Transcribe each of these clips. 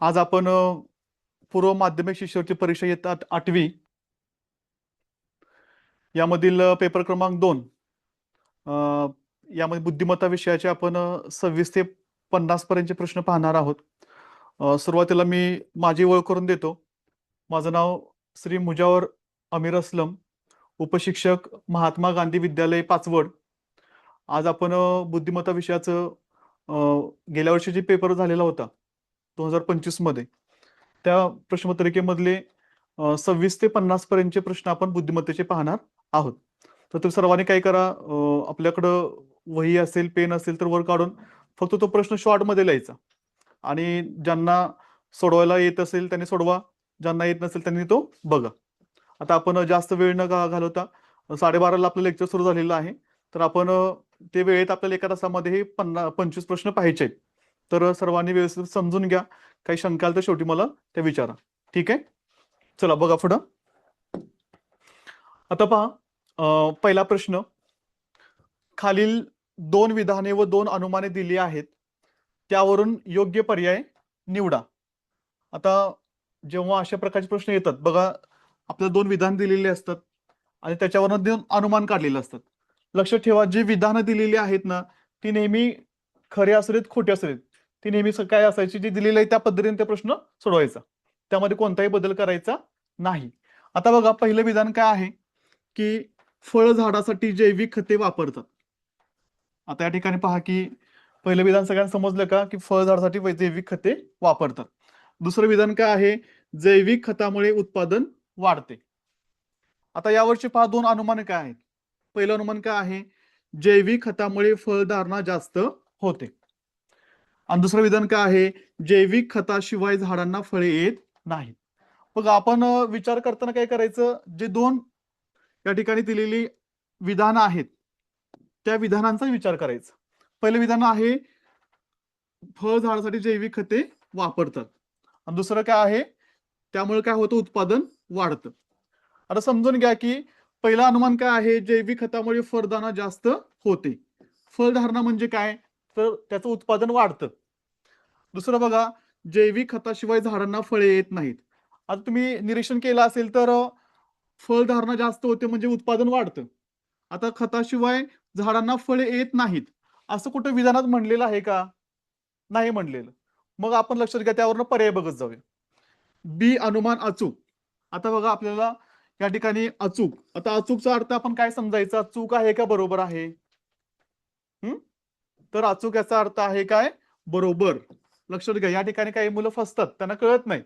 आज आपण पूर्व माध्यमिक शिष्यवृत्ती परीक्षा येतात 8वी यामधील पेपर क्रमांक 2 यामध्ये बुद्धिमत्ता विषयाचे आपण 26 ते 50 पर्यंतचे प्रश्न पाहणार आहोत. सुरुवातीला मी माझी ओळख करून देतो. माझं नाव श्री मुजावर अमीर अस्लम, उपशिक्षक महात्मा गांधी विद्यालय पाचवड. आज आपण बुद्धिमत्ता विषयाचं गेल्या वर्षी जे पेपर झालेला होता 2025 मध्ये त्या प्रश्नपत्रिकेमधले 26 ते 50 पर्यंतचे प्रश्न आपण बुद्धिमत्तेचे पाहणार आहोत. तर तुम्ही सर्वांनी काय करा, आपल्याकडं वही असेल, पेन असेल तर वर काढून फक्त तो प्रश्न शॉर्ट मध्ये लिहायचा आणि ज्यांना सोडवायला येत असेल त्यांनी सोडवा, ज्यांना येत नसेल त्यांनी तो बघा. आता आपण जास्त वेळ न घालवता 12:30ला आपलं लेक्चर सुरू झालेलं आहे. तर आपण ते वेळेत आपल्याला एका तासामध्ये हे 25 प्रश्न पाहायचे आहेत. तर सर्वांनी व्यवस्थित समजून घ्या. काही शंका आली तर शेवटी मला त्या विचारा. ठीक आहे, चला बघा पुढं. आता पहा, पहिला प्रश्न, खालील 2 विधाने व 2 अनुमाने दिली आहेत, त्यावरून योग्य पर्याय निवडा. आता जेव्हा अशा प्रकारचे प्रश्न येतात बघा, आपल्याला 2 विधान दिलेली असतात आणि त्याच्यावरून 2 अनुमान काढलेले असतात. लक्षात ठेवा, जी विधानं दिलेली आहेत ना ती नेहमी खरे असलेत खोटे असलेत ती नेहमी काय असायची, जी दिलेली आहे त्या पद्धतीने ते प्रश्न सोडवायचा, त्यामध्ये कोणताही बदल करायचा नाही. आता बघा, पहिलं विधान काय आहे की फळ झाडासाठी जैविक खते वापरतात. आता या ठिकाणी पहा की पहिलं विधान सगळ्यांना समजलं का, की फळ झाडासाठी जैविक खते वापरतात. दुसरं विधान काय आहे, जैविक खतामुळे उत्पादन वाढते. आता यावरची पहा 2 अनुमान काय आहेत. पहिलं अनुमान काय आहे, जैविक खतामुळे फळधारणा जास्त होते. आणि दुसरं विधान काय आहे, जैविक खताशिवाय झाडांना फळे येत नाहीत. बघा, आपण विचार करताना काय करायचं, जे 2 या ठिकाणी दिलेली विधान आहेत त्या विधानांचा विचार करायचा. पहिलं विधान आहे फळ झाडासाठी जैविक खते वापरतात आणि दुसरं काय आहे, त्यामुळे काय होतं, उत्पादन वाढतं. आता समजून घ्या की पहिला अनुमान काय आहे, जैविक खतामुळे फळधारणा जास्त होते. फळधारणा म्हणजे काय, तर त्याचं उत्पादन वाढतं. दुसरं बघा, जैविक खताशिवाय झाडांना फळे येत नाहीत. आता तुम्ही निरीक्षण केलं असेल तर फळधारणा जास्त होते म्हणजे उत्पादन वाढतं. आता खताशिवाय झाडांना फळे येत नाहीत असं कुठं विधानात म्हणलेलं आहे का, नाही म्हणलेलं. मग आपण लक्षात घ्या, त्यावरनं पर्याय बघत जाऊया. बी अनुमान अचूक. आता बघा, आपल्याला या ठिकाणी अचूक, आता अचूकचा अर्थ आपण काय समजायचा, चूक आहे का बरोबर आहे. तर अचूक याचा अर्थ आहे काय, बरोबर. लक्षात घ्या, या ठिकाणी काही मुलं फसतात, त्यांना कळत नाही.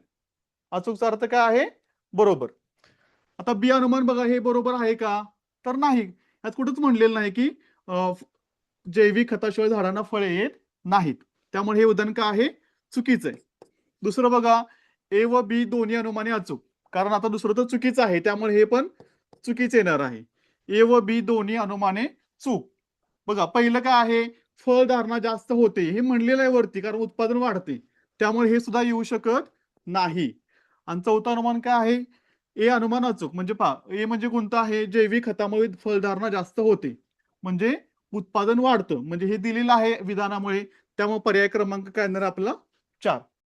अचूकचा अर्थ काय आहे, बरोबर. आता बी अनुमान बघा, हे बरोबर आहे का, तर नाही. यात कुठंच म्हणलेलं नाही की जैविक खताशिवाय झाडांना फळे येत नाहीत. त्यामुळे हे उदाहरण काय आहे, चुकीचं आहे. दुसरं बघा, ए व बी दोन्ही अनुमाने अचूक. कारण आता दुसरं तर चुकीचं आहे, त्यामुळे हे पण चुकीचं येणार आहे. ए व बी दोन्ही अनुमाने चूक. बघा, पहिलं काय आहे, फळधारणा जास्त होते, हे म्हणलेलं आहे वरती, कारण उत्पादन वाढते, त्यामुळे हे सुद्धा येऊ शकत नाही. आणि चौथा अनुमान काय आहे, ए अनुमान अचूक. म्हणजे पहा, ए म्हणजे कोणतं आहे, जैविक खतामुळे फळधारणा जास्त होते म्हणजे उत्पादन वाढतं, म्हणजे हे दिलेलं आहे विधानामुळे, त्यामुळे पर्याय क्रमांक काय येणार आपला 4.